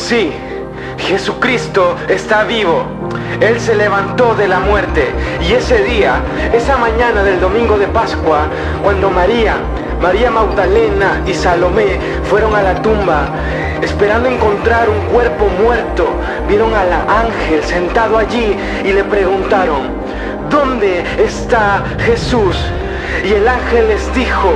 Sí, Jesucristo está vivo. Él se levantó de la muerte. Y ese día, esa mañana del domingo de Pascua, cuando María Magdalena y Salomé fueron a la tumba, esperando encontrar un cuerpo muerto, vieron al ángel sentado allí y le preguntaron: ¿dónde está Jesús? Y el ángel les dijo: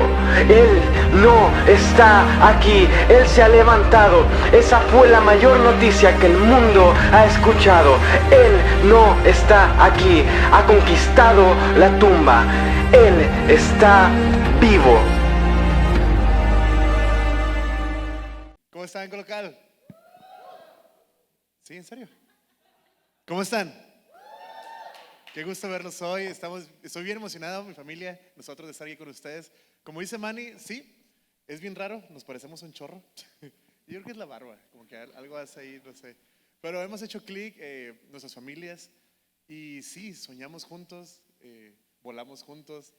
Él no está aquí, Él se ha levantado. Esa fue la mayor noticia que el mundo ha escuchado. Él no está aquí, ha conquistado la tumba. Él está vivo. ¿Cómo están, Colocal? ¿Sí, en serio? ¿Cómo están? Qué gusto verlos hoy. Estoy bien emocionado, mi familia, nosotros de estar aquí con ustedes. Como dice Manny, sí, es bien raro, nos parecemos un chorro. Yo creo que es la barba, como que algo hace ahí, no sé. Pero hemos hecho clic, nuestras familias, y sí, soñamos juntos, volamos juntos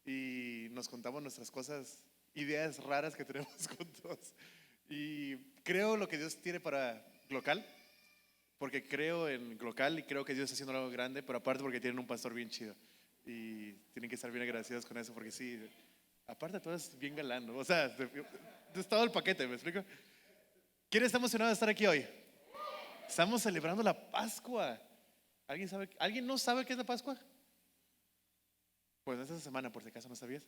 y nos contamos nuestras cosas, ideas raras que tenemos juntos. Y creo lo que Dios tiene para Glocal, porque creo en Glocal y creo que Dios está haciendo algo grande, pero aparte porque tienen un pastor bien chido y tienen que estar bien agradecidos con eso, porque sí, aparte todo es bien galán, ¿no? O sea, es todo el paquete, ¿me explico? ¿Quién está emocionado de estar aquí hoy? Estamos celebrando la Pascua. ¿Alguien no sabe qué es la Pascua? Pues esta semana, por si acaso no sabías.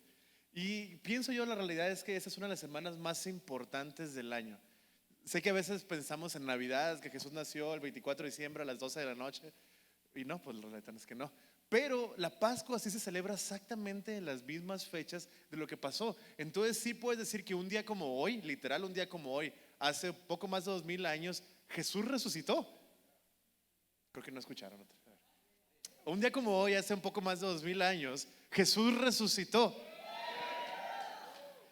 Y pienso yo, la realidad es que esta es una de las semanas más importantes del año. Sé que a veces pensamos en Navidad, que Jesús nació el 24 de diciembre a las 12 de la noche, y no, pues la realidad es que no. Pero la Pascua sí se celebra exactamente en las mismas fechas de lo que pasó. Entonces sí puedes decir que un día como hoy, literal un día como hoy, hace poco más de 2000 años, Jesús resucitó. Creo que no escucharon. Un día como hoy, hace un poco más de 2000 años, Jesús resucitó.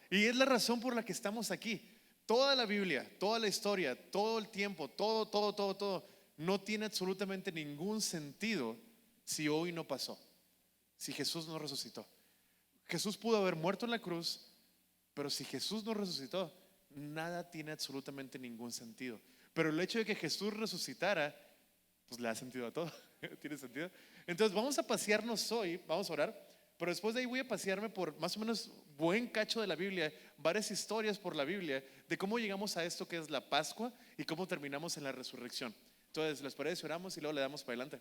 Y es la razón por la que estamos aquí. Toda la Biblia, toda la historia, todo el tiempo, todo, no tiene absolutamente ningún sentido si hoy no pasó, si Jesús no resucitó. Jesús pudo haber muerto en la cruz, pero si Jesús no resucitó, nada tiene absolutamente ningún sentido. Pero el hecho de que Jesús resucitara, pues le da sentido a todo. ¿Tiene sentido? Entonces vamos a pasearnos hoy, vamos a orar, pero después de ahí voy a pasearme por más o menos buen cacho de la Biblia, varias historias por la Biblia de cómo llegamos a esto que es la Pascua y cómo terminamos en la resurrección. Entonces, ¿les parece? Oramos y luego le damos para adelante.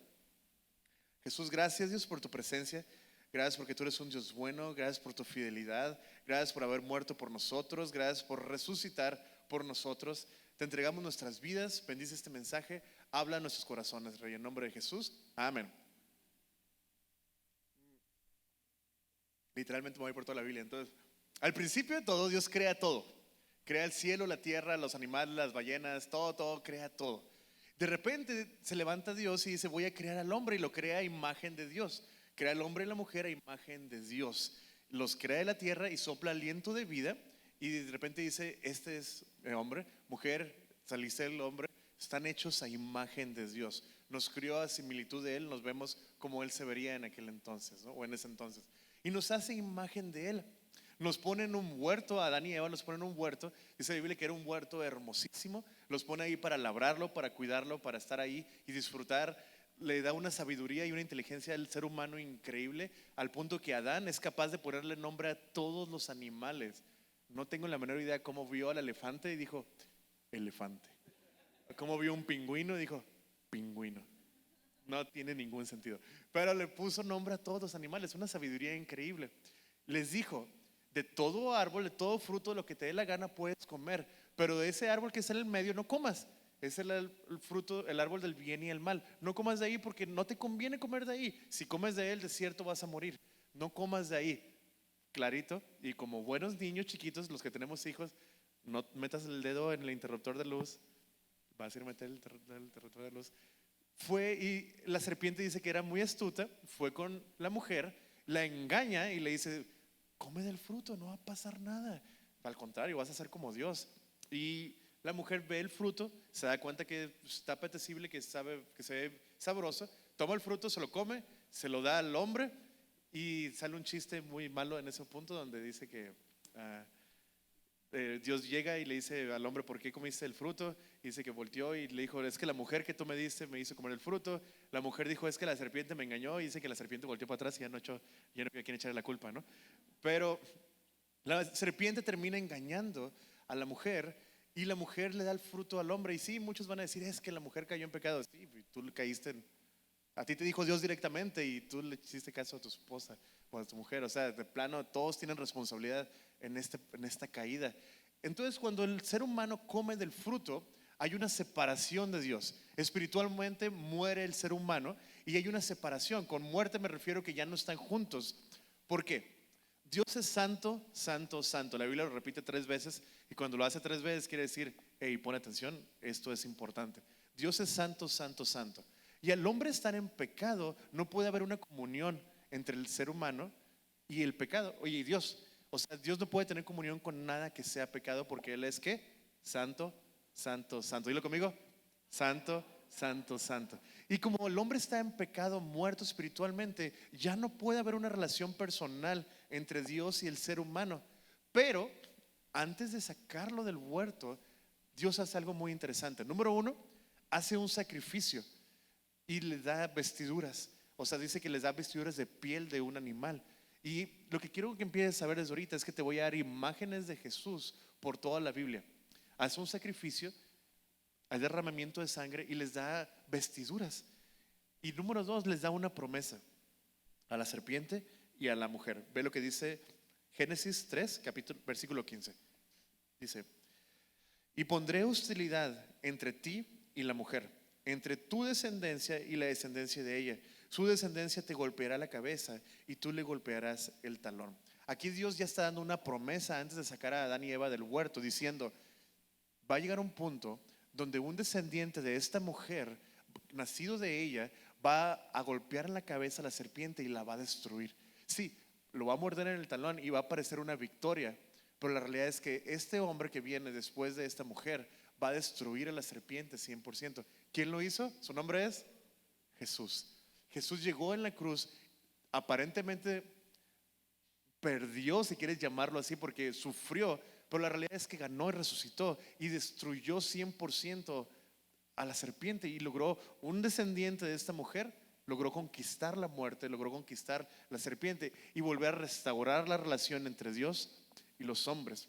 Jesús, gracias Dios por tu presencia. Gracias porque tú eres un Dios bueno. Gracias por tu fidelidad. Gracias por haber muerto por nosotros. Gracias por resucitar por nosotros. Te entregamos nuestras vidas. Bendice este mensaje. Habla a nuestros corazones, Rey, en nombre de Jesús. Amén. Literalmente me voy por toda la Biblia. Entonces, al principio de todo, Dios crea todo. Crea el cielo, la tierra, los animales, las ballenas, todo, crea todo. De repente se levanta Dios y dice: voy a crear al hombre, y lo crea a imagen de Dios. Crea al hombre y la mujer a imagen de Dios. Los crea de la tierra y sopla aliento de vida. Y de repente dice: este es hombre, mujer, saliste del hombre. Están hechos a imagen de Dios. Nos crió a similitud de Él. Nos vemos como Él se vería en aquel entonces, ¿no? O en ese entonces. Y nos hace imagen de Él. Nos pone en un huerto, a Adán y Eva los pone en un huerto. Dice la Biblia que era un huerto hermosísimo. Los pone ahí para labrarlo, para cuidarlo, para estar ahí y disfrutar. Le da una sabiduría y una inteligencia al ser humano increíble, al punto que Adán es capaz de ponerle nombre a todos los animales. No tengo la menor idea cómo vio al elefante y dijo: elefante. Cómo vio un pingüino y dijo: pingüino. No tiene ningún sentido. Pero le puso nombre a todos los animales, una sabiduría increíble. Les dijo: de todo árbol, de todo fruto, de lo que te dé la gana puedes comer, pero de ese árbol que está en el medio no comas. Es el fruto, el árbol del bien y el mal. No comas de ahí porque no te conviene comer de ahí. Si comes de él, de cierto vas a morir. No comas de ahí. Clarito. Y como buenos niños chiquitos, los que tenemos hijos, no metas el dedo en el interruptor de luz. Vas a ir a meter el interruptor de luz. Fue, y la serpiente dice que era muy astuta. Fue con la mujer, la engaña y le dice: come del fruto, no va a pasar nada. Al contrario, vas a ser como Dios. Y la mujer ve el fruto, se da cuenta que está apetecible, que se ve sabroso. Toma el fruto, se lo come, se lo da al hombre. Y sale un chiste muy malo en ese punto donde dice que Dios llega y le dice al hombre, ¿por qué comiste el fruto? Y dice que volteó y le dijo, es que la mujer que tú me diste me hizo comer el fruto. La mujer dijo, es que la serpiente me engañó. Y dice que la serpiente volteó para atrás y ya no quiere echarle la culpa, ¿no? Pero la serpiente termina engañando a la mujer y la mujer le da el fruto al hombre. Y sí, muchos van a decir, es que la mujer cayó en pecado. Sí, tú le caíste a ti te dijo Dios directamente y tú le hiciste caso a tu esposa o a tu mujer. O sea, de plano, todos tienen responsabilidad en esta caída. Entonces, cuando el ser humano come del fruto, hay una separación de Dios. Espiritualmente muere el ser humano y hay una separación. Con muerte me refiero que ya no están juntos. ¿Por qué? Dios es santo, santo, santo. La Biblia lo repite 3 veces y cuando lo hace 3 veces quiere decir, hey, pon atención, esto es importante. Dios es santo, santo, santo. Y al hombre estar en pecado, no puede haber una comunión entre el ser humano y el pecado. Oye, y Dios, o sea, Dios no puede tener comunión con nada que sea pecado porque Él es ¿qué? Santo, santo, santo. Dilo conmigo, santo, santo, santo. Y como el hombre está en pecado, muerto espiritualmente, ya no puede haber una relación personal entre Dios y el ser humano. Pero antes de sacarlo del huerto, Dios hace algo muy interesante. Número 1, hace un sacrificio y le da vestiduras. O sea, dice que les da vestiduras de piel de un animal. Y lo que quiero que empieces a ver desde ahorita es que te voy a dar imágenes de Jesús por toda la Biblia. Hace un sacrificio, hay derramamiento de sangre y les da vestiduras. Y número 2, les da una promesa a la serpiente y a la mujer. Ve lo que dice Génesis 3, versículo 15. Dice, y pondré hostilidad entre ti y la mujer, entre tu descendencia y la descendencia de ella. Su descendencia te golpeará la cabeza y tú le golpearás el talón. Aquí Dios ya está dando una promesa antes de sacar a Adán y Eva del huerto, diciendo, va a llegar un punto donde un descendiente de esta mujer, nacido de ella, va a golpear en la cabeza a la serpiente y la va a destruir. Sí, lo va a morder en el talón y va a parecer una victoria, pero la realidad es que este hombre que viene después de esta mujer va a destruir a la serpiente 100%. ¿Quién lo hizo? Su nombre es Jesús. Jesús llegó en la cruz, aparentemente perdió, si quieres llamarlo así, porque sufrió, pero la realidad es que ganó y resucitó y destruyó 100% a la serpiente y logró, un descendiente de esta mujer logró conquistar la muerte, logró conquistar la serpiente y volver a restaurar la relación entre Dios y los hombres.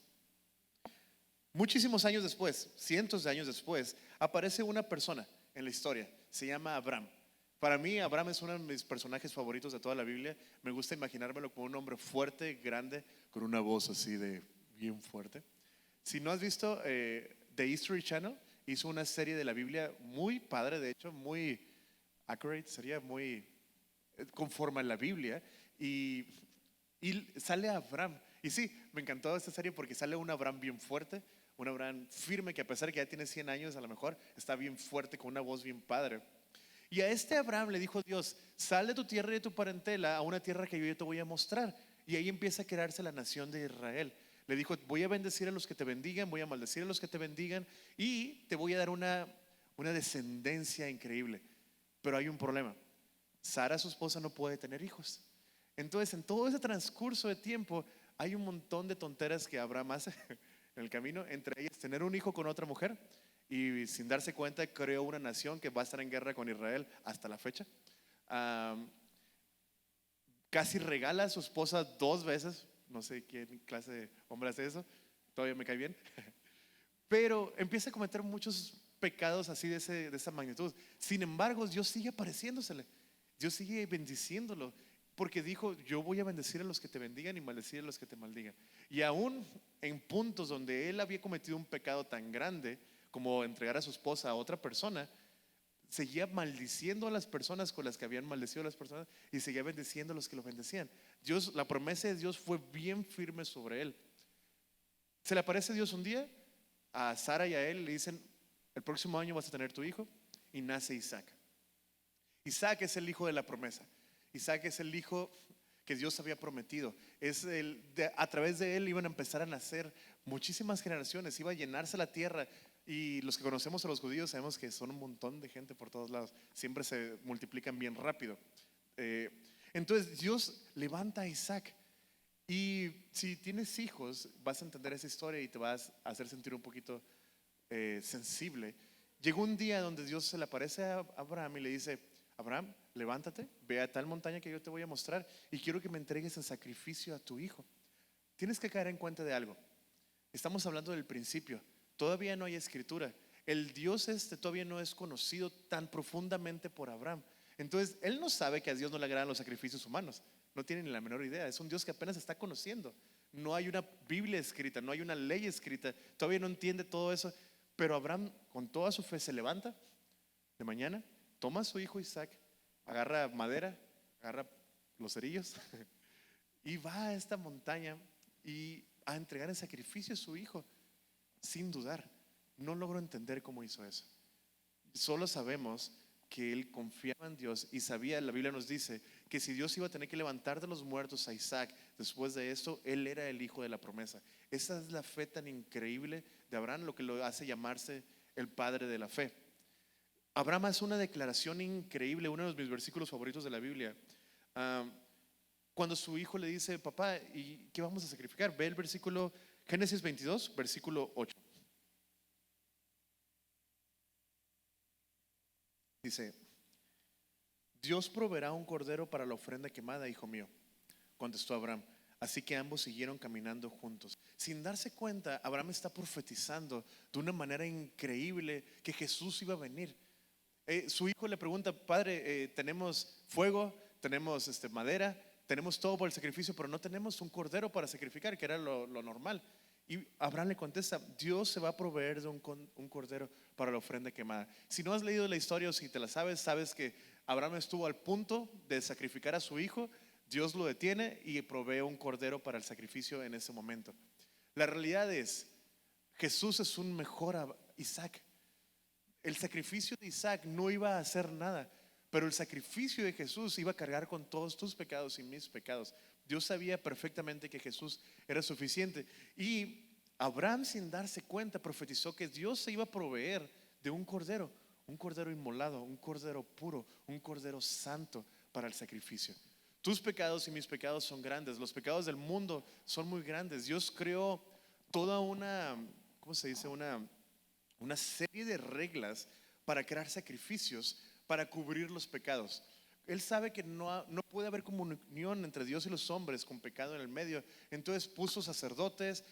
Muchísimos años después, cientos de años después, aparece una persona en la historia, se llama Abraham. Para mí, Abraham es uno de mis personajes favoritos de toda la Biblia. Me gusta imaginármelo como un hombre fuerte, grande, con una voz así de bien fuerte. Si no has visto The History Channel, hizo una serie de la Biblia muy padre, de hecho, muy accurate, sería muy conforme a la Biblia. Y sale Abraham. Y sí, me encantó esta serie porque sale un Abraham bien fuerte, un Abraham firme que a pesar de que ya tiene 100 años a lo mejor, está bien fuerte con una voz bien padre. Y a este Abraham le dijo Dios, sal de tu tierra y de tu parentela a una tierra que yo te voy a mostrar. Y ahí empieza a crearse la nación de Israel. Le dijo, voy a bendecir a los que te bendigan, voy a maldecir a los que te bendigan y te voy a dar una descendencia increíble. Pero hay un problema. Sara, su esposa, no puede tener hijos. Entonces, en todo ese transcurso de tiempo, hay un montón de tonteras que Abraham hace en el camino, entre ellas tener un hijo con otra mujer y sin darse cuenta creó una nación que va a estar en guerra con Israel hasta la fecha. Casi regala a su esposa 2 veces, no sé qué clase de hombre hace eso, todavía me cae bien, pero empieza a cometer muchos pecados así de esa magnitud. Sin embargo, Dios sigue apareciéndosele, Dios sigue bendiciéndolo, porque dijo, yo voy a bendecir a los que te bendigan y maldecir a los que te maldigan. Y aún en puntos donde él había cometido un pecado tan grande como entregar a su esposa a otra persona, seguía maldiciendo a las personas con las que habían maldecido a las personas y seguía bendiciendo a los que lo bendecían. Dios, la promesa de Dios fue bien firme sobre él. Se le aparece Dios un día a Sara y a él, le dicen, el próximo año vas a tener tu hijo, y nace Isaac. Isaac es el hijo de la promesa. Isaac es el hijo que Dios había prometido. A través de él iban a empezar a nacer muchísimas generaciones, iba a llenarse la tierra. Y los que conocemos a los judíos sabemos que son un montón de gente por todos lados, siempre se multiplican bien rápido. Entonces Dios levanta a Isaac Y si tienes hijos, vas a entender esa historia y te vas a hacer sentir un poquito sensible. Llegó un día donde Dios se le aparece a Abraham y le dice: Abraham, levántate, ve a tal montaña que yo te voy a mostrar y quiero que me entregues en sacrificio a tu hijo. Tienes que caer en cuenta de algo. Estamos hablando del principio. Todavía no hay escritura. El Dios todavía no es conocido tan profundamente por Abraham. Entonces, él no sabe que a Dios no le agradan los sacrificios humanos. No tiene ni la menor idea. Es un Dios que apenas está conociendo. No hay una Biblia escrita, no hay una ley escrita. Todavía no entiende todo eso. Pero Abraham, con toda su fe, se levanta de mañana, toma a su hijo Isaac, agarra madera, agarra los cerillos y va a esta montaña y a entregar en sacrificio a su hijo sin dudar. No logro entender cómo hizo eso. Solo sabemos que él confiaba en Dios y sabía, la Biblia nos dice que si Dios iba a tener que levantar de los muertos a Isaac después de esto, él era el hijo de la promesa. Esa es la fe tan increíble de Abraham, lo que lo hace llamarse el padre de la fe. Abraham hace una declaración increíble, uno de mis versículos favoritos de la Biblia. Cuando su hijo le dice: papá, ¿y qué vamos a sacrificar? Ve el versículo Génesis 22, versículo 8. Dice: Dios proveerá un cordero para la ofrenda quemada, hijo mío, contestó Abraham. Así que ambos siguieron caminando juntos. Sin darse cuenta, Abraham está profetizando de una manera increíble que Jesús iba a venir. Su hijo le pregunta: padre, tenemos fuego, tenemos madera, tenemos todo por el sacrificio, pero no tenemos un cordero para sacrificar, que era lo normal. Y Abraham le contesta: Dios se va a proveer de un cordero para la ofrenda quemada. Si no has leído la historia o si te la sabes, sabes que Abraham estuvo al punto de sacrificar a su hijo. Dios lo detiene y provee un cordero para el sacrificio en ese momento. La realidad es, Jesús es un mejor Isaac. El sacrificio de Isaac no iba a hacer nada, pero el sacrificio de Jesús iba a cargar con todos tus pecados y mis pecados. Dios sabía perfectamente que Jesús era suficiente. Y Abraham, sin darse cuenta, profetizó que Dios se iba a proveer de un cordero inmolado, un cordero puro, un cordero santo para el sacrificio. Tus pecados y mis pecados son grandes. Los pecados del mundo son muy grandes. Dios creó toda una, ¿cómo se dice? Una serie de reglas para crear sacrificios para cubrir los pecados. Él sabe que no puede haber comunión entre Dios y los hombres con pecado en el medio. Entonces puso sacerdotes,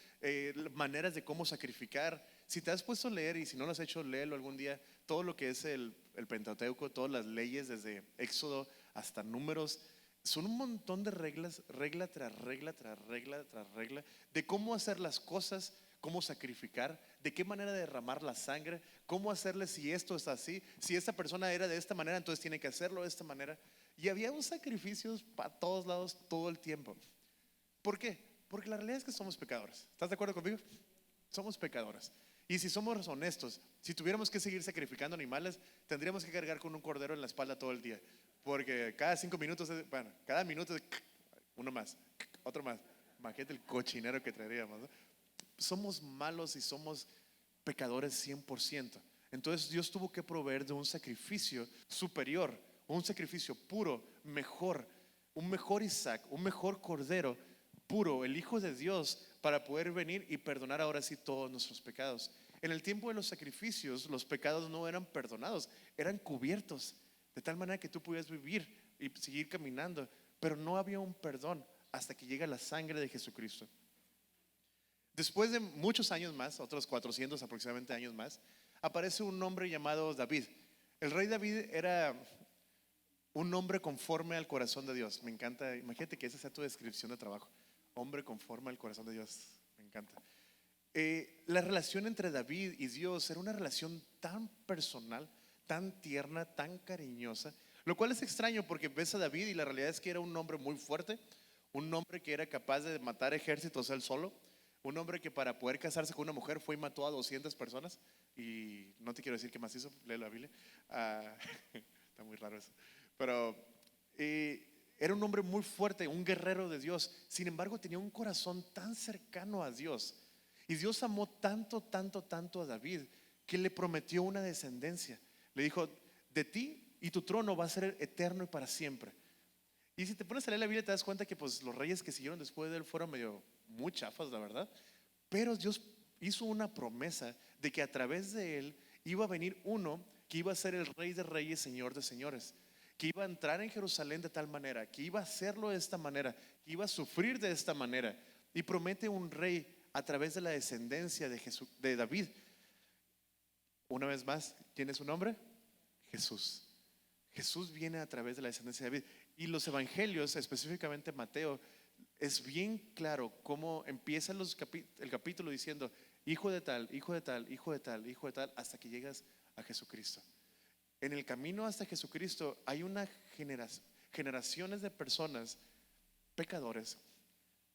maneras de cómo sacrificar. Si te has puesto a leer, y si no lo has hecho, léelo algún día, todo lo que es el Pentateuco, todas las leyes desde Éxodo hasta Números, son un montón de reglas, regla tras regla, tras regla, tras regla, de cómo hacer las cosas, cómo sacrificar, de qué manera derramar la sangre, cómo hacerle si esto es así, si esta persona era de esta manera, entonces tiene que hacerlo de esta manera. Y había un sacrificio para todos lados todo el tiempo. ¿Por qué? Porque la realidad es que somos pecadores. ¿Estás de acuerdo conmigo? Somos pecadores. Y si somos honestos, si tuviéramos que seguir sacrificando animales, tendríamos que cargar con un cordero en la espalda todo el día. Porque cada 5 minutos, bueno, cada minuto es uno más, otro más. Imagínate el cochinero que traeríamos, ¿no? Somos malos y somos pecadores 100%. Entonces Dios tuvo que proveer de un sacrificio superior, un sacrificio puro, mejor, un mejor Isaac, un mejor cordero puro, el Hijo de Dios, para poder venir y perdonar ahora sí todos nuestros pecados. En el tiempo de los sacrificios, los pecados no eran perdonados, eran cubiertos, de tal manera que tú pudieras vivir y seguir caminando, pero no había un perdón hasta que llega la sangre de Jesucristo. Después de muchos años más, otros 400 aproximadamente años más, aparece un hombre llamado David. El rey David era un hombre conforme al corazón de Dios. Me encanta, imagínate que esa sea tu descripción de trabajo. Hombre conforme al corazón de Dios. Me encanta. La relación entre David y Dios era una relación tan personal, tan tierna, tan cariñosa, lo cual es extraño porque ves a David y la realidad es que era un hombre muy fuerte, un hombre que era capaz de matar ejércitos él solo, un hombre que para poder casarse con una mujer fue y mató a 200 personas. Y no te quiero decir qué más hizo, lee la Biblia. Está muy raro eso. Pero era un hombre muy fuerte, un guerrero de Dios. Sin embargo, tenía un corazón tan cercano a Dios. Y Dios amó tanto, tanto, tanto a David que le prometió una descendencia. Le dijo: de ti y tu trono va a ser eterno y para siempre. Y si te pones a leer la Biblia te das cuenta que pues los reyes que siguieron después de él fueron medio muy chafas, la verdad. Pero Dios hizo una promesa de que a través de él iba a venir uno que iba a ser el rey de reyes, señor de señores, que iba a entrar en Jerusalén de tal manera, que iba a hacerlo de esta manera, que iba a sufrir de esta manera. Y promete un rey a través de la descendencia de David. Una vez más, ¿quién es su nombre? Jesús. Jesús viene a través de la descendencia de David. Y los evangelios, específicamente Mateo, es bien claro cómo empieza el capítulo diciendo hijo de tal, hijo de tal, hijo de tal, hijo de tal, hasta que llegas a Jesucristo. En el camino hasta Jesucristo hay una generaciones de personas, pecadores,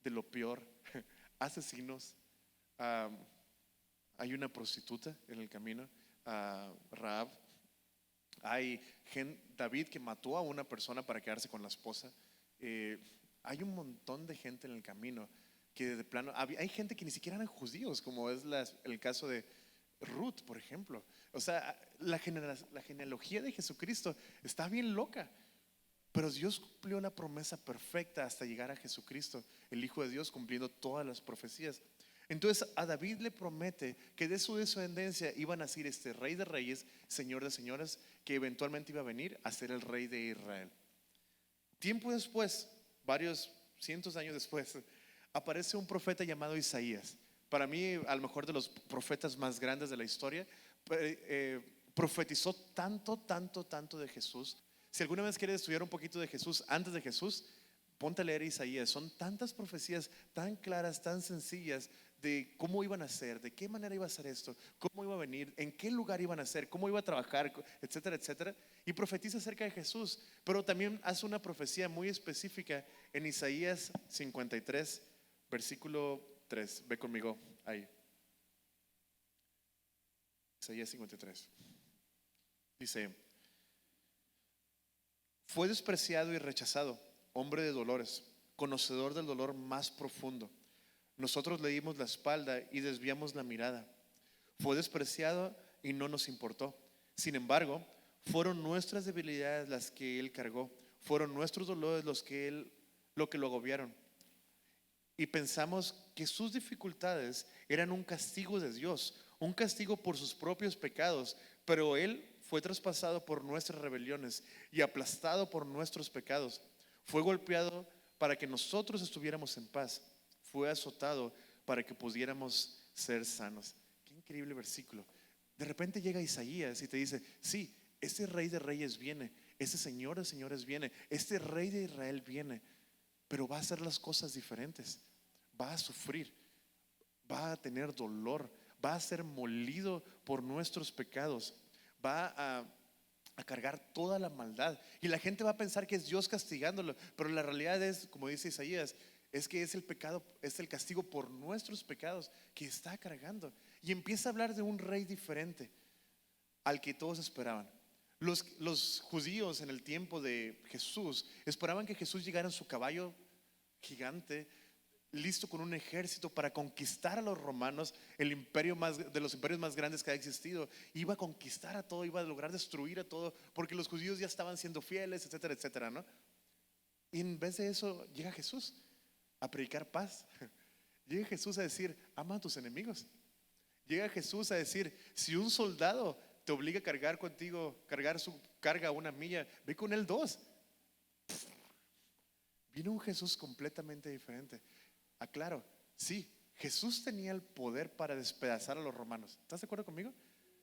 de lo peor, asesinos. Hay una prostituta en el camino, Rahab. Hay David que mató a una persona para quedarse con la esposa. Hay un montón de gente en el camino que de plano, hay gente que ni siquiera eran judíos, como es el caso de Ruth, por ejemplo. O sea, la genealogía de Jesucristo está bien loca, pero Dios cumplió la promesa perfecta hasta llegar a Jesucristo, el Hijo de Dios, cumpliendo todas las profecías. Entonces a David le promete que de su descendencia iba a nacer este rey de reyes, señor de señores, que eventualmente iba a venir a ser el rey de Israel. Tiempo después, varios cientos de años después, aparece un profeta llamado Isaías. Para mí, a lo mejor de los profetas más grandes de la historia. Profetizó tanto, tanto, tanto de Jesús. Si alguna vez quieres estudiar un poquito de Jesús antes de Jesús, ponte a leer Isaías. Son tantas profecías tan claras, tan sencillas de cómo iban a ser, de qué manera iba a ser esto, cómo iba a venir, en qué lugar iban a ser, cómo iba a trabajar, etcétera, etcétera. Y profetiza acerca de Jesús, pero también hace una profecía muy específica en Isaías 53, versículo 3. Ve conmigo ahí. Isaías 53. Dice: fue despreciado y rechazado, hombre de dolores, conocedor del dolor más profundo. Nosotros le dimos la espalda y desviamos la mirada. Fue despreciado y no nos importó. Sin embargo, fueron nuestras debilidades las que él cargó, fueron nuestros dolores lo que lo agobiaron. Y pensamos que sus dificultades eran un castigo de Dios, un castigo por sus propios pecados, pero él fue traspasado por nuestras rebeliones y aplastado por nuestros pecados. Fue golpeado para que nosotros estuviéramos en paz. Fue azotado para que pudiéramos ser sanos. Qué increíble versículo. De repente llega Isaías y te dice: sí, este rey de reyes viene, este señor de señores viene, este rey de Israel viene, pero va a hacer las cosas diferentes. Va a sufrir, va a tener dolor, va a ser molido por nuestros pecados, va a cargar toda la maldad. Y la gente va a pensar que es Dios castigándolo, pero la realidad es, como dice Isaías, es que es el pecado, es el castigo por nuestros pecados que está cargando. Y empieza a hablar de un rey diferente al que todos esperaban. Los judíos en el tiempo de Jesús esperaban que Jesús llegara en su caballo gigante, listo con un ejército para conquistar a los romanos, el imperio de los imperios más grandes que ha existido. Iba a conquistar a todo, iba a lograr destruir a todo, porque los judíos ya estaban siendo fieles, etcétera, etcétera, ¿no? Y en vez de eso llega Jesús a predicar paz. Llega Jesús a decir: ama a tus enemigos. Llega Jesús a decir: si un soldado te obliga a cargar contigo, cargar su carga 1 milla, ve con él 2. Vino un Jesús completamente diferente. Aclaro, sí, Jesús tenía el poder para despedazar a los romanos. ¿Estás de acuerdo conmigo?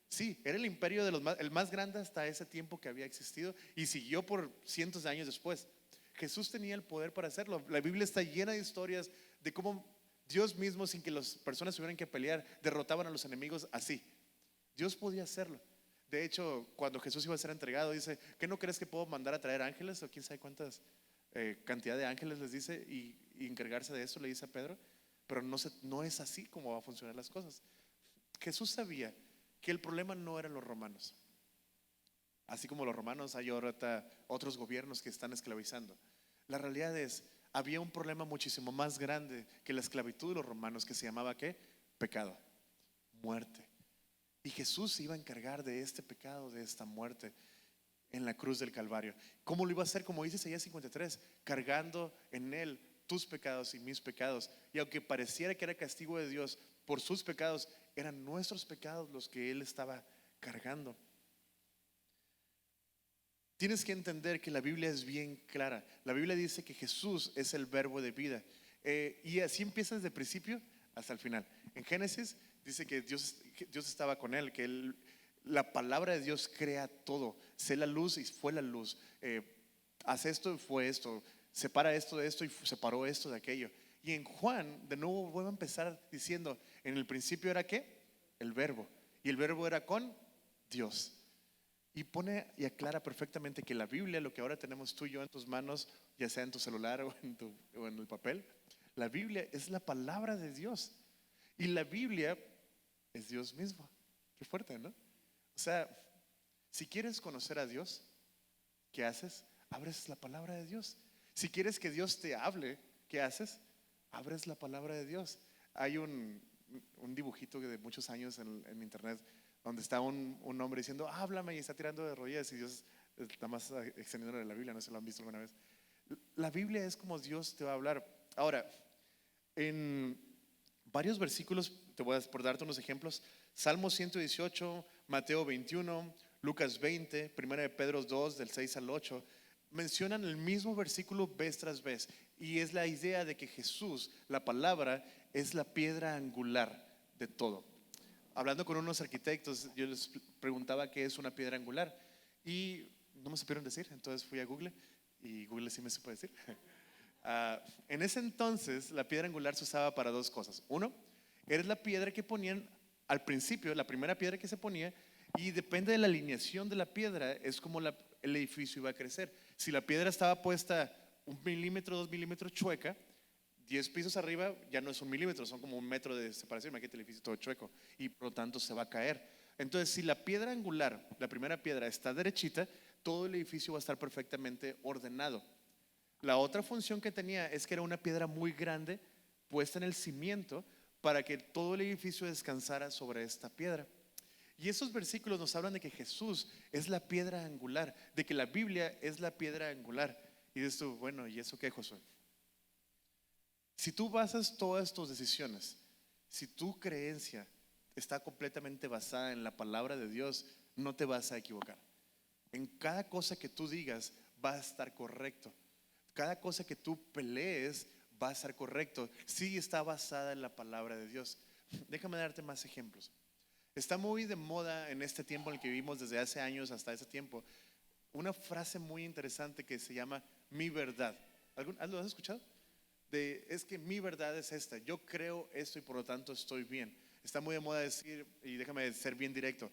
Sí, era el imperio el más grande hasta ese tiempo que había existido y siguió por cientos de años después. Jesús tenía el poder para hacerlo. La Biblia está llena de historias de cómo Dios mismo, sin que las personas tuvieran que pelear, derrotaban a los enemigos así. Dios podía hacerlo. De hecho, cuando Jesús iba a ser entregado, dice: ¿qué no crees que puedo mandar a traer ángeles? O quién sabe cuántas cantidad de ángeles les dice, y encargarse de eso, le dice a Pedro. Pero no es así como va a funcionar las cosas. Jesús sabía que el problema no eran los romanos. Así como los romanos, hay ahora otros gobiernos que están esclavizando. La realidad es, había un problema muchísimo más grande que la esclavitud de los romanos, que se llamaba ¿qué? Pecado, muerte. Y Jesús iba a encargar de este pecado, de esta muerte. en la cruz del Calvario. ¿Cómo lo iba a hacer? Como dice Isaías 53, cargando en él tus pecados y mis pecados. Y aunque pareciera que era castigo de Dios por sus pecados, eran nuestros pecados los que él estaba cargando. Tienes que entender que la Biblia es bien clara. La Biblia dice que Jesús es el verbo de vida. Y así empieza desde el principio hasta el final. En Génesis dice que Dios estaba con él, que la palabra de Dios crea todo. Sé la luz y fue la luz. Haz esto y fue esto. Separa esto de esto y separó esto de aquello. Y en Juan, de nuevo, vuelve a empezar diciendo: en el principio era ¿qué? El verbo. Y el verbo era con Dios. Y pone y aclara perfectamente que la Biblia, lo que ahora tenemos tú y yo en tus manos, ya sea en tu celular o en el papel, la Biblia es la palabra de Dios. Y la Biblia es Dios mismo. Qué fuerte, ¿no? O sea, si quieres conocer a Dios, ¿qué haces? Abres la palabra de Dios. Si quieres que Dios te hable, ¿qué haces? Abres la palabra de Dios. Hay un dibujito de muchos años en internet donde está un hombre diciendo: háblame, y está tirando de rodillas, y Dios está más extendiendo de la Biblia. No sé si lo han visto alguna vez. La Biblia es como Dios te va a hablar. Ahora, en varios versículos, por darte unos ejemplos: Salmo 118, Mateo 21, Lucas 20, 1 de Pedro 2, del 6 al 8, mencionan el mismo versículo vez tras vez. Y es la idea de que Jesús, la palabra, es la piedra angular de todo. Hablando con unos arquitectos, yo les preguntaba qué es una piedra angular y no me supieron decir. Entonces fui a Google y Google sí me supo decir. En ese entonces la piedra angular se usaba para dos cosas. Uno, era la piedra que ponían al principio, la primera piedra que se ponía, y depende de la alineación de la piedra es como el edificio iba a crecer. Si la piedra estaba puesta 1 milímetro, 2 milímetros chueca, 10 pisos arriba ya no es 1 milímetro, son como 1 metro de separación. Imagínate el edificio todo chueco y por lo tanto se va a caer. Entonces, si la piedra angular, la primera piedra, está derechita, todo el edificio va a estar perfectamente ordenado. La otra función que tenía es que era una piedra muy grande puesta en el cimiento para que todo el edificio descansara sobre esta piedra. Y esos versículos nos hablan de que Jesús es la piedra angular, de que la Biblia es la piedra angular. Y dices tú: bueno, ¿y eso qué, Josué? Si tú basas todas tus decisiones, si tu creencia está completamente basada en la palabra de Dios, no te vas a equivocar. En cada cosa que tú digas va a estar correcto. Cada cosa que tú pelees va a estar correcto si está basada en la palabra de Dios. Déjame darte más ejemplos. Está muy de moda en este tiempo en el que vivimos, desde hace años hasta ese tiempo, una frase muy interesante que se llama mi verdad. ¿Lo has escuchado? Es que mi verdad es esta, yo creo esto y por lo tanto estoy bien. Está muy de moda decir, y déjame ser bien directo,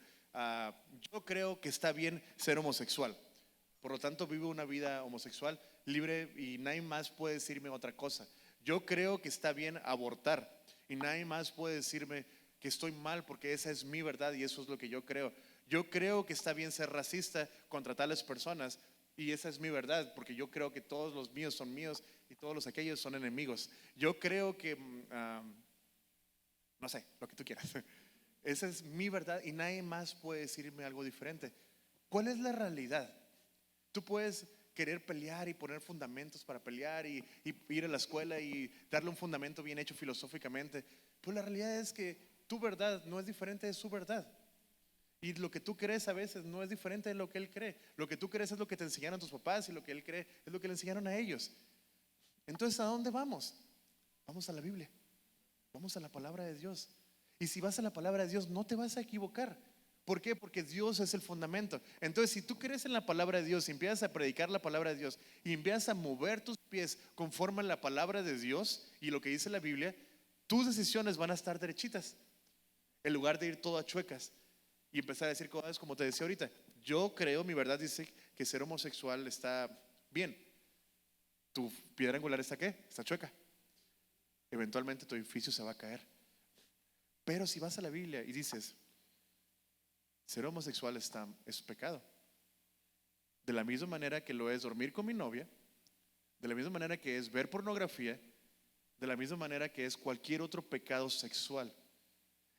yo creo que está bien ser homosexual, por lo tanto vivo una vida homosexual libre y nadie más puede decirme otra cosa. Yo creo que está bien abortar y nadie más puede decirme que estoy mal, porque esa es mi verdad y eso es lo que yo creo. Yo creo que está bien ser racista contra tales personas y esa es mi verdad, porque yo creo que todos los míos son míos y todos los aquellos son enemigos. Yo creo que no sé, lo que tú quieras. Esa es mi verdad y nadie más puede decirme algo diferente. ¿Cuál es la realidad? Tú puedes querer pelear y poner fundamentos para pelear y ir a la escuela y darle un fundamento bien hecho filosóficamente, pero la realidad es que tu verdad no es diferente de su verdad. Y lo que tú crees a veces no es diferente de lo que él cree. Lo que tú crees es lo que te enseñaron tus papás y lo que él cree es lo que le enseñaron a ellos. Entonces, ¿a dónde vamos? Vamos a la Biblia. Vamos a la palabra de Dios. Y si vas a la palabra de Dios, no te vas a equivocar. ¿Por qué? Porque Dios es el fundamento. Entonces, si tú crees en la palabra de Dios y empiezas a predicar la palabra de Dios y empiezas a mover tus pies conforme a la palabra de Dios y lo que dice la Biblia, tus decisiones van a estar derechitas en lugar de ir todas chuecas y empezar a decir cosas como te decía ahorita. Yo creo, mi verdad dice que ser homosexual está bien. ¿Tu piedra angular está qué? Está chueca. Eventualmente tu edificio se va a caer. Pero si vas a la Biblia y dices, ser homosexual es pecado, de la misma manera que lo es dormir con mi novia, de la misma manera que es ver pornografía, de la misma manera que es cualquier otro pecado sexual.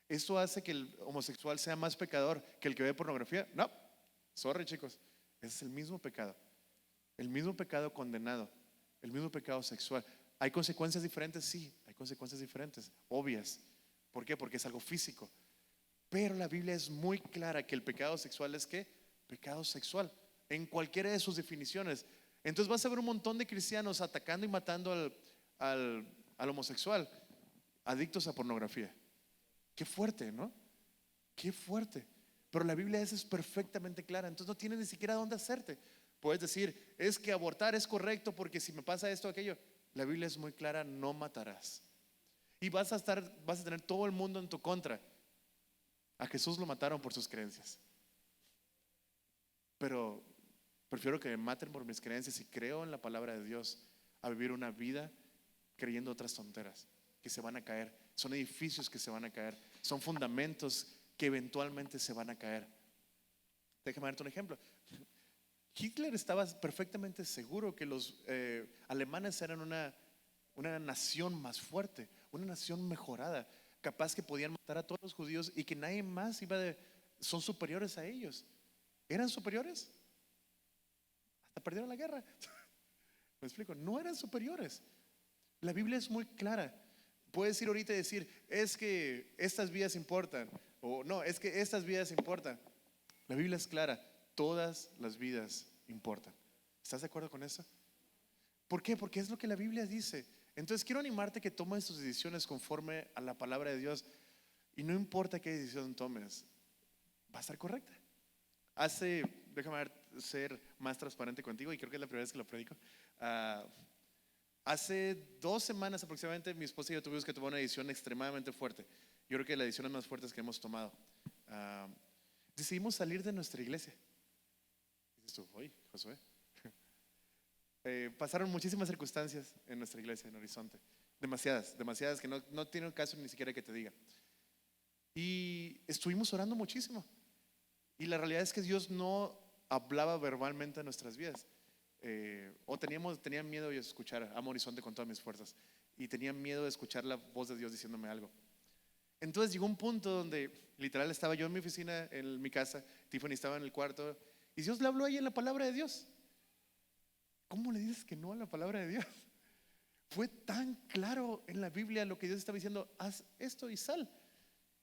¿Esto hace que el homosexual sea más pecador que el que ve pornografía? No, sorry chicos, Es el mismo pecado condenado, el mismo pecado sexual. ¿Hay consecuencias diferentes? Sí, hay consecuencias diferentes, obvias. ¿Por qué? Porque es algo físico. Pero la Biblia es muy clara que el pecado sexual es ¿qué? Pecado sexual, en cualquiera de sus definiciones. Entonces vas a ver un montón de cristianos atacando y matando al homosexual, adictos a pornografía. Qué fuerte, ¿no? Qué fuerte. Pero la Biblia es perfectamente clara, entonces no tienes ni siquiera dónde hacerte. Puedes decir, es que abortar es correcto porque si me pasa esto o aquello. La Biblia es muy clara, no matarás. Y vas a tener todo el mundo en tu contra. A Jesús lo mataron por sus creencias. Pero prefiero que me maten por mis creencias y creo en la palabra de Dios a vivir una vida creyendo otras tonteras que se van a caer. Son edificios que se van a caer. Son fundamentos que eventualmente se van a caer. Déjame darte un ejemplo. Hitler estaba perfectamente seguro que los alemanes eran una nación más fuerte, una nación mejorada, capaz que podían matar a todos los judíos y que nadie más son superiores a ellos. ¿Eran superiores? Hasta perdieron la guerra. ¿Me explico? No eran superiores. La Biblia es muy clara. Puedes ir ahorita y decir, es que estas vidas importan, o no, es que estas vidas importan. La Biblia es clara, todas las vidas importan. ¿Estás de acuerdo con eso? ¿Por qué? Porque es lo que la Biblia dice. Entonces quiero animarte que tomes tus decisiones conforme a la palabra de Dios. Y no importa qué decisión tomes, va a estar correcta. Déjame ser más transparente contigo, y creo que es la primera vez que lo predico. Hace 2 semanas aproximadamente mi esposa y yo tuvimos que tomar una decisión extremadamente fuerte. Yo creo que la decisión más fuerte que hemos tomado. Decidimos salir de nuestra iglesia. Dices tú, oye, Josué. Pasaron muchísimas circunstancias en nuestra iglesia en Horizonte. Demasiadas que no tiene caso ni siquiera que te diga. Y estuvimos orando muchísimo. Y la realidad es que Dios no hablaba verbalmente a nuestras vidas. Tenía miedo de escuchar Amo Horizonte con todas mis fuerzas. Y tenía miedo de escuchar la voz de Dios diciéndome algo. Entonces llegó un punto donde literal estaba yo en mi oficina, en mi casa, Tiffany estaba en el cuarto, y Dios le habló a ella en la palabra de Dios. ¿Cómo le dices que no a la palabra de Dios? Fue tan claro en la Biblia lo que Dios estaba diciendo, haz esto y sal.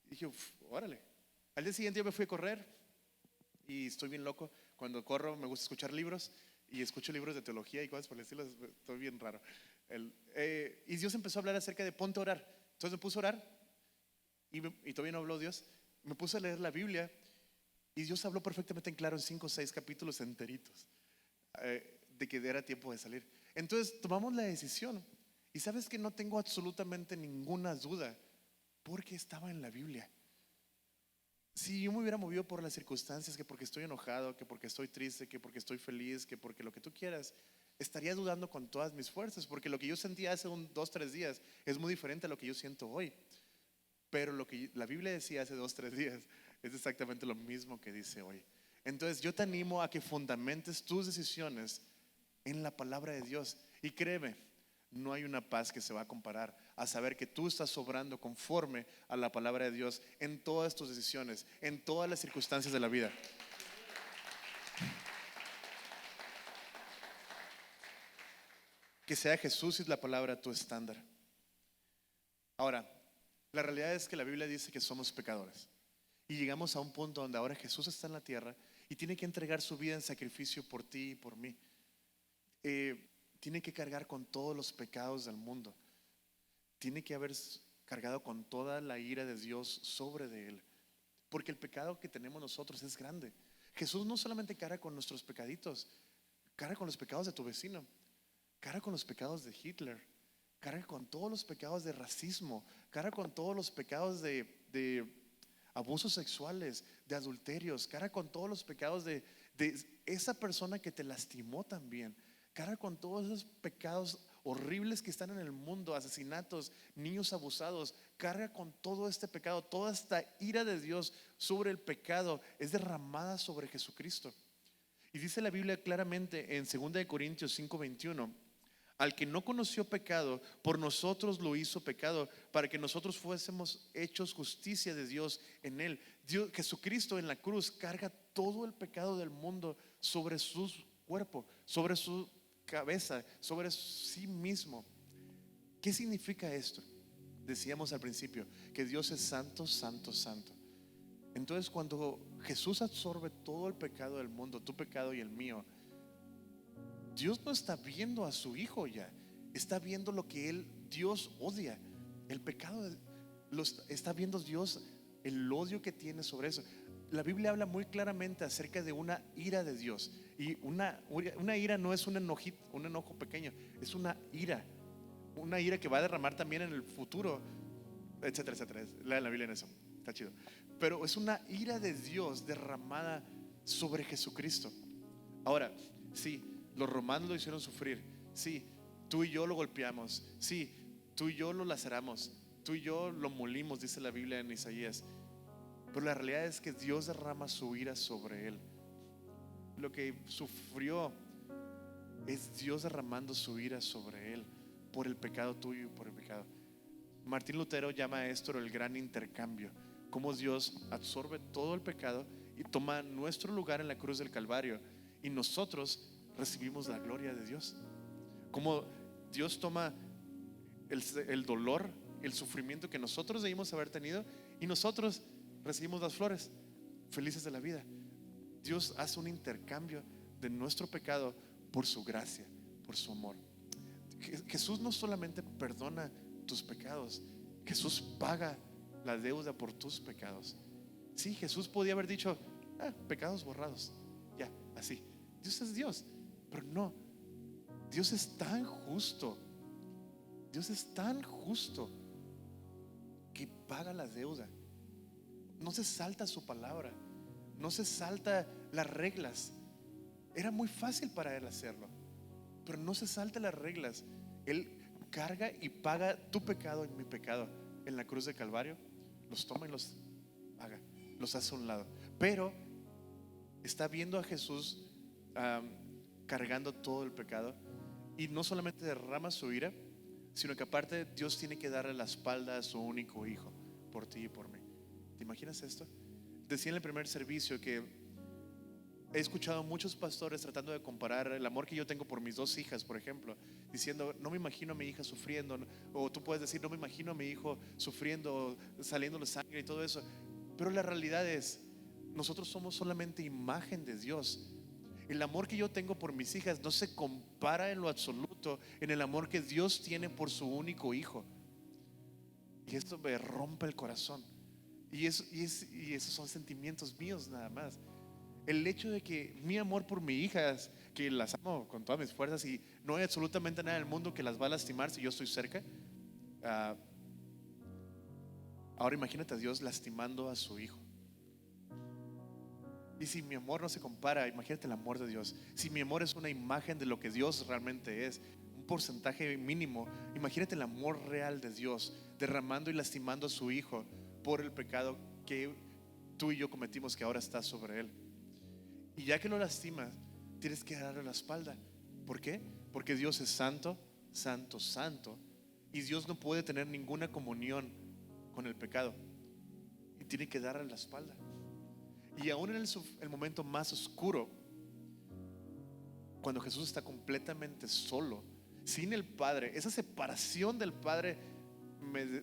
Y dije, órale. Al día siguiente yo me fui a correr y estoy bien loco. Cuando corro me gusta escuchar libros y escucho libros de teología y cosas por el estilo. Estoy bien raro. Y Dios empezó a hablar acerca de ponte a orar. Entonces me puse a orar y todavía no habló Dios. Me puse a leer la Biblia y Dios habló perfectamente en claro en 5 o 6 capítulos enteritos de que era tiempo de salir. Entonces tomamos la decisión y sabes que no tengo absolutamente ninguna duda porque estaba en la Biblia. Si yo me hubiera movido por las circunstancias, que porque estoy enojado, que porque estoy triste, que porque estoy feliz, que porque lo que tú quieras, estaría dudando con todas mis fuerzas, porque lo que yo sentía hace 2, 3 días es muy diferente a lo que yo siento hoy. Pero lo que la Biblia decía hace 2, 3 días es exactamente lo mismo que dice hoy. Entonces yo te animo a que fundamentes tus decisiones en la palabra de Dios. Y créeme, no hay una paz que se va a comparar a saber que tú estás obrando conforme a la palabra de Dios en todas tus decisiones, en todas las circunstancias de la vida. Que sea Jesús y la palabra tu estándar. Ahora, la realidad es que la Biblia dice que somos pecadores. Y llegamos a un punto donde ahora Jesús está en la tierra y tiene que entregar su vida en sacrificio por ti y por mí. Tiene que cargar con todos los pecados del mundo. Tiene que haber cargado con toda la ira de Dios sobre de él. Porque el pecado que tenemos nosotros es grande. Jesús no solamente carga con nuestros pecaditos, carga con los pecados de tu vecino, carga con los pecados de Hitler, carga con todos los pecados de racismo, carga con todos los pecados de abusos sexuales, de adulterios, carga con todos los pecados de esa persona que te lastimó también. Carga con todos esos pecados horribles que están en el mundo, asesinatos, niños abusados. Carga con todo este pecado, toda esta ira de Dios sobre el pecado es derramada sobre Jesucristo. Y dice la Biblia claramente en 2 Corintios 5:21, Al que no conoció pecado, por nosotros lo hizo pecado, para que nosotros fuésemos hechos justicia de Dios en él. Jesucristo en la cruz carga todo el pecado del mundo sobre su cuerpo, sobre su cabeza, sobre sí mismo. ¿Qué significa esto? Decíamos al principio que Dios es santo, santo, santo. Entonces, cuando Jesús absorbe todo el pecado del mundo, tu pecado y el mío, Dios no está viendo a su hijo ya, está viendo lo que Dios odia, el pecado. Está viendo Dios, el odio que tiene sobre eso. La Biblia habla muy claramente acerca de una ira de Dios. Y una ira no es un enojo pequeño, es una ira que va a derramar también en el futuro, etcétera, etcétera. Lean la Biblia en eso, está chido. Pero es una ira de Dios derramada sobre Jesucristo. Ahora, sí, los romanos lo hicieron sufrir. Sí, tú y yo lo golpeamos. Sí, tú y yo lo laceramos. Tú y yo lo molimos, dice la Biblia en Isaías. Pero la realidad es que Dios derrama su ira sobre él. Lo que sufrió es Dios derramando su ira sobre él por el pecado tuyo y por el pecado. Martín Lutero llama a esto el gran intercambio. Cómo Dios absorbe todo el pecado y toma nuestro lugar en la cruz del Calvario, y nosotros recibimos la gloria de Dios. Como Dios toma el dolor, el sufrimiento que nosotros debimos haber tenido, y nosotros recibimos las flores, felices de la vida. Dios hace un intercambio de nuestro pecado por su gracia, por su amor. Jesús no solamente perdona tus pecados, Jesús paga la deuda por tus pecados. Sí, Jesús podía haber dicho, pecados borrados, ya, así. Dios es Dios, pero no. Dios es tan justo, Dios es tan justo que paga la deuda. No se salta su palabra, no se salta las reglas. Era muy fácil para él hacerlo, pero no se salta las reglas. Él carga y paga tu pecado y mi pecado en la cruz de Calvario. Los toma y los paga, los hace a un lado. Pero está viendo a Jesús cargando todo el pecado, y no solamente derrama su ira, sino que aparte Dios tiene que darle la espalda a su único hijo por ti y por mí. ¿Te imaginas esto? Decía en el primer servicio que he escuchado muchos pastores tratando de comparar el amor que yo tengo por mis dos hijas, por ejemplo, diciendo, no me imagino a mi hija sufriendo. O tú puedes decir, no me imagino a mi hijo sufriendo, saliéndole sangre y todo eso. Pero la realidad es, nosotros somos solamente imagen de Dios. El amor que yo tengo por mis hijas no se compara en lo absoluto en el amor que Dios tiene por su único hijo. Y esto me rompe el corazón. Y esos son sentimientos míos nada más. El hecho de que mi amor por mis hijas, que las amo con todas mis fuerzas, y no hay absolutamente nada en el mundo que las va a lastimar si yo estoy cerca. Ahora imagínate a Dios lastimando a su hijo. Y si mi amor no se compara, imagínate el amor de Dios. Si mi amor es una imagen de lo que Dios realmente es, un porcentaje mínimo, imagínate el amor real de Dios derramando y lastimando a su hijo por el pecado que tú y yo cometimos, que ahora está sobre él. Y ya que lo lastimas, tienes que darle la espalda. ¿Por qué? Porque Dios es santo, santo, santo, y Dios no puede tener ninguna comunión con el pecado, y tiene que darle la espalda. Y aún en el momento más oscuro, cuando Jesús está completamente solo, sin el Padre, esa separación del Padre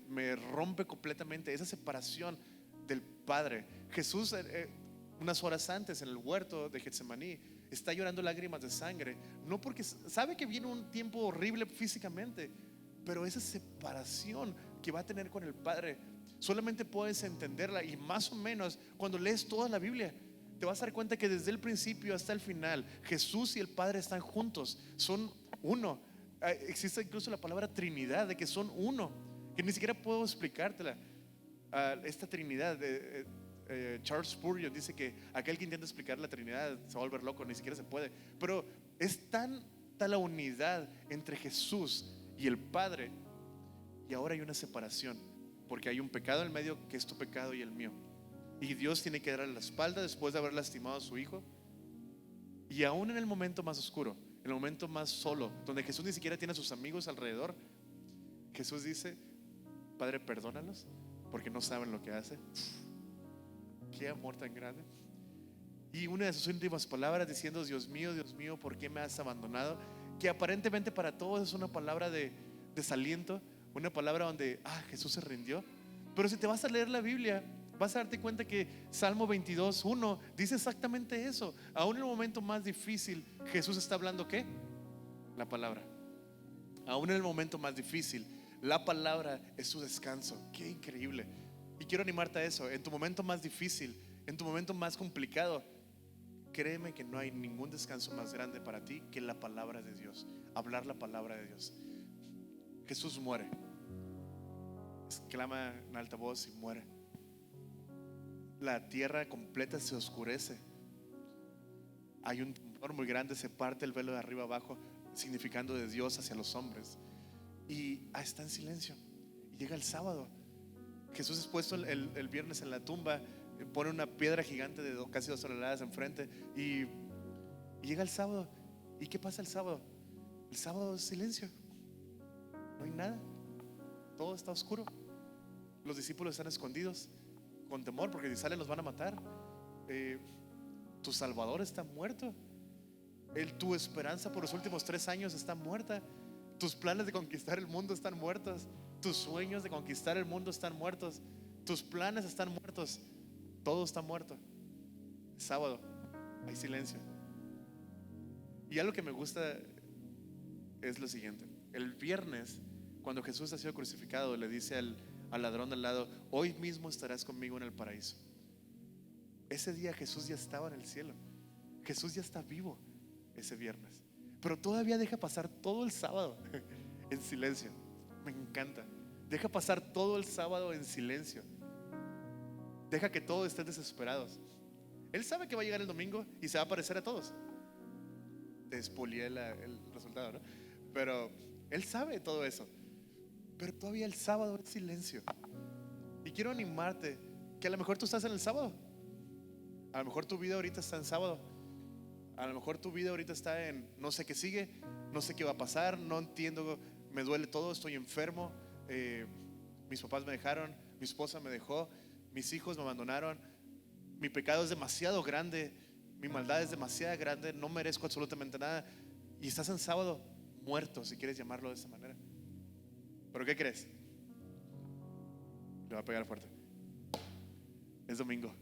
me rompe completamente. Esa separación del Padre. Jesús unas horas antes en el huerto de Getsemaní está llorando lágrimas de sangre, no porque sabe que viene un tiempo horrible físicamente, pero esa separación que va a tener con el Padre solamente puedes entenderla, y más o menos cuando lees toda la Biblia te vas a dar cuenta que desde el principio hasta el final Jesús y el Padre están juntos, son uno. Existe incluso la palabra Trinidad, de que son uno, que ni siquiera puedo explicártela. Esta Trinidad Charles Spurgeon dice que aquel que intenta explicar la Trinidad se va a volver loco, ni siquiera se puede. Pero es tanta la unidad entre Jesús y el Padre, y ahora hay una separación porque hay un pecado en el medio, que es tu pecado y el mío, y Dios tiene que darle la espalda después de haber lastimado a su hijo. Y aún en el momento más oscuro, en el momento más solo, donde Jesús ni siquiera tiene a sus amigos alrededor, Jesús dice: Padre, perdónalos porque no saben lo que hacen. Qué amor tan grande. Y una de sus últimas palabras diciendo: Dios mío, ¿por qué me has abandonado? Que aparentemente para todos es una palabra de desaliento, una palabra donde Jesús se rindió. Pero si te vas a leer la Biblia, vas a darte cuenta que Salmo 22:1 dice exactamente eso. Aún en el momento más difícil, Jesús está hablando ¿qué? La palabra. Aún en el momento más difícil, la palabra es su descanso. Qué increíble. Y quiero animarte a eso. En tu momento más difícil, en tu momento más complicado, créeme que no hay ningún descanso más grande para ti que la palabra de Dios. Hablar la palabra de Dios. Jesús muere, exclama en alta voz y muere. La tierra completa se oscurece. Hay un temblor muy grande, se parte el velo de arriba abajo, significando de Dios hacia los hombres. Y está en silencio. Y llega el sábado. Jesús es puesto el viernes en la tumba, pone una piedra gigante de casi 2 toneladas enfrente, y llega el sábado. ¿Y qué pasa el sábado? El sábado es silencio. No hay nada. Todo está oscuro. Los discípulos están escondidos con temor porque si salen los van a matar. Tu Salvador está muerto. Tu esperanza por los últimos 3 años está muerta. Tus planes de conquistar el mundo están muertos. Tus sueños de conquistar el mundo están muertos. Tus planes están muertos. Todo está muerto. Sábado, hay silencio. Y algo que me gusta es lo siguiente. El viernes, cuando Jesús ha sido crucificado, le dice al ladrón del lado: hoy mismo estarás conmigo en el paraíso. Ese día Jesús ya estaba en el cielo. Jesús ya está vivo ese viernes. Pero todavía deja pasar todo el sábado en silencio. Me encanta. Deja pasar todo el sábado en silencio. Deja que todos estén desesperados. Él sabe que va a llegar el domingo y se va a aparecer a todos. Te spoileé el resultado, ¿no? Pero Él sabe todo eso. Pero todavía el sábado es silencio. Y quiero animarte que a lo mejor tú estás en el sábado. A lo mejor tu vida ahorita está en sábado. A lo mejor tu vida ahorita está en no sé qué sigue, no sé qué va a pasar, no entiendo, me duele todo, estoy enfermo, mis papás me dejaron, mi esposa me dejó, mis hijos me abandonaron, mi pecado es demasiado grande, mi maldad es demasiado grande, no merezco absolutamente nada. Y estás en sábado muerto, si quieres llamarlo de esa manera. ¿Pero qué crees? Le va a pegar fuerte. Es domingo.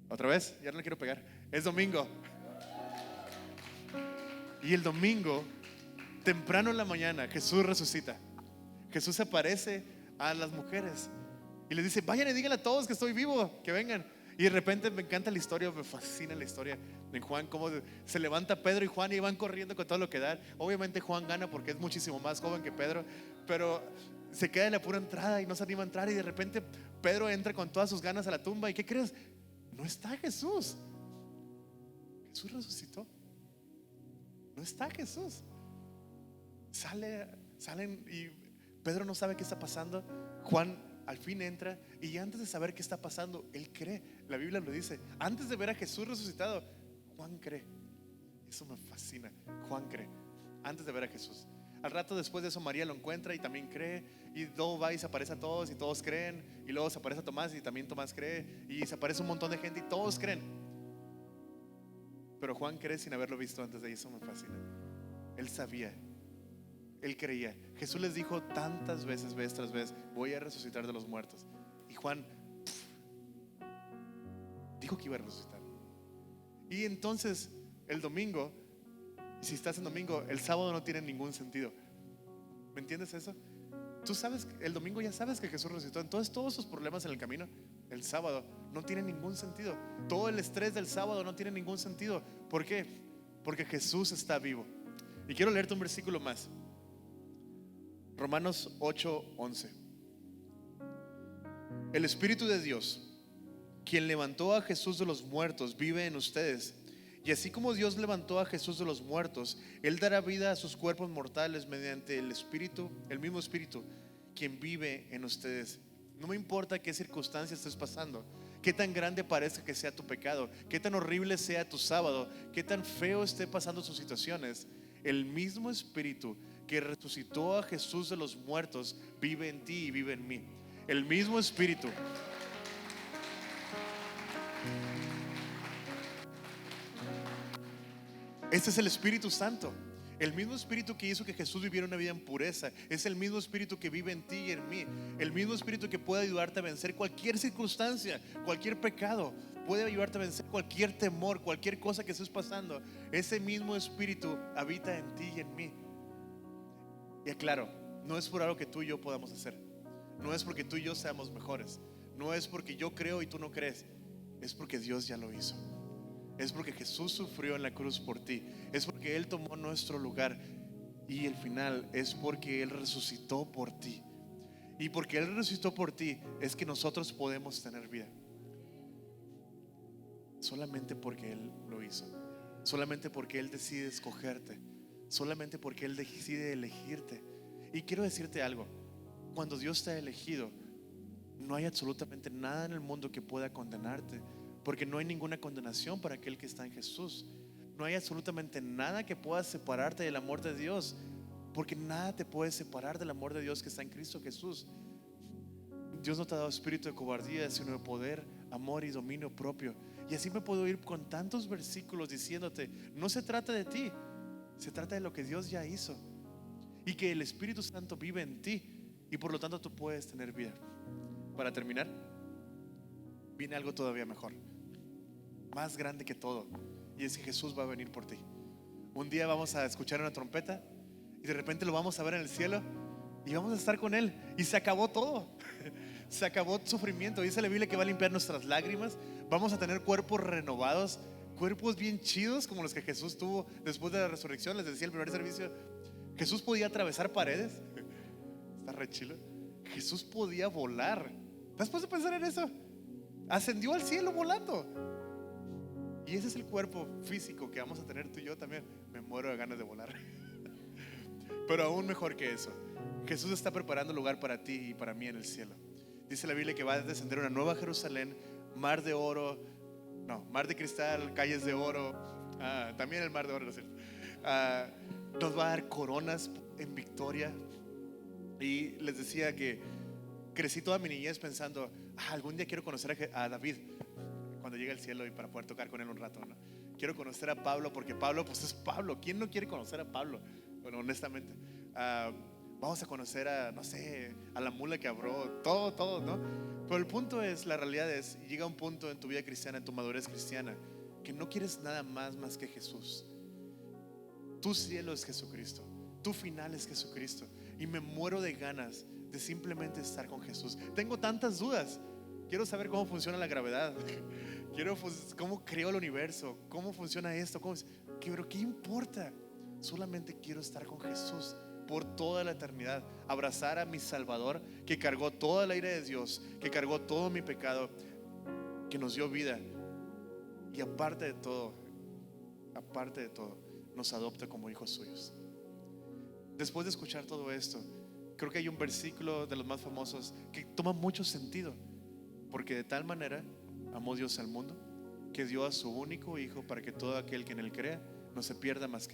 ¿Otra vez? Ya no le quiero pegar. Es domingo. Y el domingo, temprano en la mañana, Jesús resucita. Jesús se aparece a las mujeres y les dice: vayan y díganle a todos que estoy vivo, que vengan. Y de repente me encanta la historia, me fascina la historia de Juan, cómo se levanta Pedro y Juan y van corriendo con todo lo que dan. Obviamente Juan gana porque es muchísimo más joven que Pedro, pero se queda en la pura entrada y no se anima a entrar. Y de repente Pedro entra con todas sus ganas a la tumba. ¿Y qué crees? No está Jesús. Jesús resucitó. No está Jesús. Salen y Pedro no sabe qué está pasando. Juan al fin entra y antes de saber qué está pasando, él cree. La Biblia lo dice. Antes de ver a Jesús resucitado, Juan cree. Eso me fascina. Juan cree antes de ver a Jesús. Al rato después de eso, María lo encuentra y también cree. Y luego va y se aparece a todos y todos creen. Y luego se aparece a Tomás y también Tomás cree. Y se aparece un montón de gente y todos creen. Pero Juan cree sin haberlo visto antes de ahí. Eso me fascina. Él sabía. Él creía. Jesús les dijo tantas veces, vez tras vez: voy a resucitar de los muertos. Y Juan dijo que iba a resucitar. Y entonces el domingo, si estás en domingo, el sábado no tiene ningún sentido. ¿Me entiendes eso? Tú sabes, el domingo ya sabes que Jesús resucitó. Entonces todos sus problemas en el camino, el sábado, no tiene ningún sentido. Todo el estrés del sábado no tiene ningún sentido. ¿Por qué? Porque Jesús está vivo. Y quiero leerte un versículo más. Romanos 8:11. El Espíritu de Dios, quien levantó a Jesús de los muertos, vive en ustedes. Y así como Dios levantó a Jesús de los muertos, Él dará vida a sus cuerpos mortales mediante el Espíritu, el mismo Espíritu, quien vive en ustedes. No me importa qué circunstancias estés pasando, qué tan grande parezca que sea tu pecado, qué tan horrible sea tu sábado, qué tan feo esté pasando sus situaciones, el mismo Espíritu que resucitó a Jesús de los muertos vive en ti y vive en mí. El mismo Espíritu. Este es el Espíritu Santo. El mismo Espíritu que hizo que Jesús viviera una vida en pureza es el mismo Espíritu que vive en ti y en mí. El mismo Espíritu que puede ayudarte a vencer cualquier circunstancia, cualquier pecado. Puede ayudarte a vencer cualquier temor, cualquier cosa que estés pasando. Ese mismo Espíritu habita en ti y en mí. Y aclaro, no es por algo que tú y yo podamos hacer. No es porque tú y yo seamos mejores. No es porque yo creo y tú no crees. Es porque Dios ya lo hizo. Es porque Jesús sufrió en la cruz por ti. Es porque Él tomó nuestro lugar. Y el final es porque Él resucitó por ti. Y porque Él resucitó por ti es que nosotros podemos tener vida. Solamente porque Él lo hizo. Solamente porque Él decide escogerte. Solamente porque Él decide elegirte. Y quiero decirte algo. Cuando Dios te ha elegido, no hay absolutamente nada en el mundo que pueda condenarte. Porque no hay ninguna condenación para aquel que está en Jesús. No hay absolutamente nada que pueda separarte del amor de Dios. Porque nada te puede separar del amor de Dios que está en Cristo Jesús. Dios no te ha dado espíritu de cobardía, sino de poder, amor y dominio propio. Y así me puedo ir con tantos versículos diciéndote, no se trata de ti, se trata de lo que Dios ya hizo. Y que el Espíritu Santo vive en ti. Y por lo tanto tú puedes tener vida. Para terminar, viene algo todavía mejor, más grande que todo. Y es que Jesús va a venir por ti. Un día vamos a escuchar una trompeta y de repente lo vamos a ver en el cielo y vamos a estar con Él. Y se acabó todo. Se acabó el sufrimiento. Dice la Biblia que va a limpiar nuestras lágrimas. Vamos a tener cuerpos renovados, cuerpos bien chidos como los que Jesús tuvo después de la resurrección. Les decía el primer servicio, Jesús podía atravesar paredes. Está re chilo. Jesús podía volar. ¿Te has puesto a pensar en eso? Ascendió al cielo volando. Y ese es el cuerpo físico que vamos a tener tú y yo también. Me muero de ganas de volar. Pero aún mejor que eso, Jesús está preparando lugar para ti y para mí en el cielo. Dice la Biblia que va a descender una nueva Jerusalén, mar de oro, no, mar de cristal, calles de oro, también el mar de oro, ¿no es cierto? Nos va a dar coronas en victoria. Y les decía que crecí toda mi niñez pensando, algún día quiero conocer a David cuando llegue al cielo y para poder tocar con él un rato, ¿no? Quiero conocer a Pablo porque Pablo pues es Pablo. ¿Quién no quiere conocer a Pablo? Bueno, honestamente, vamos a conocer a, no sé, a la mula que abrió, todo, ¿no? Pero el punto es, la realidad es, llega un punto en tu vida cristiana, en tu madurez cristiana, que no quieres nada más que Jesús. Tu cielo es Jesucristo, tu final es Jesucristo. Y me muero de ganas de simplemente estar con Jesús. Tengo tantas dudas. Quiero saber cómo funciona la gravedad. Quiero cómo creó el universo, cómo funciona esto, pero ¿qué importa? Solamente quiero estar con Jesús por toda la eternidad. Abrazar a mi Salvador, que cargó toda la ira de Dios, que cargó todo mi pecado, que nos dio vida. Y aparte de todo, nos adopta como hijos suyos. Después de escuchar todo esto, creo que hay un versículo de los más famosos que toma mucho sentido. Porque de tal manera amó Dios al mundo, que dio a su único Hijo, para que todo aquel que en Él crea no se pierda más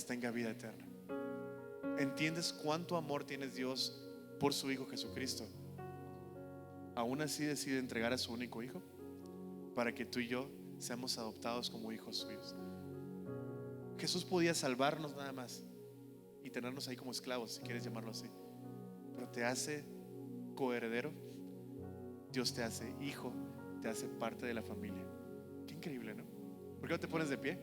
tenga vida eterna. ¿Entiendes cuánto amor tiene Dios por su Hijo Jesucristo? Aún así decide entregar a su único Hijo para que tú y yo seamos adoptados como hijos suyos. Jesús podía salvarnos nada más y tenernos ahí como esclavos, si quieres llamarlo así, pero te hace coheredero. Dios te hace hijo, te hace parte de la familia. Qué increíble, ¿no? ¿Por qué no te pones de pie?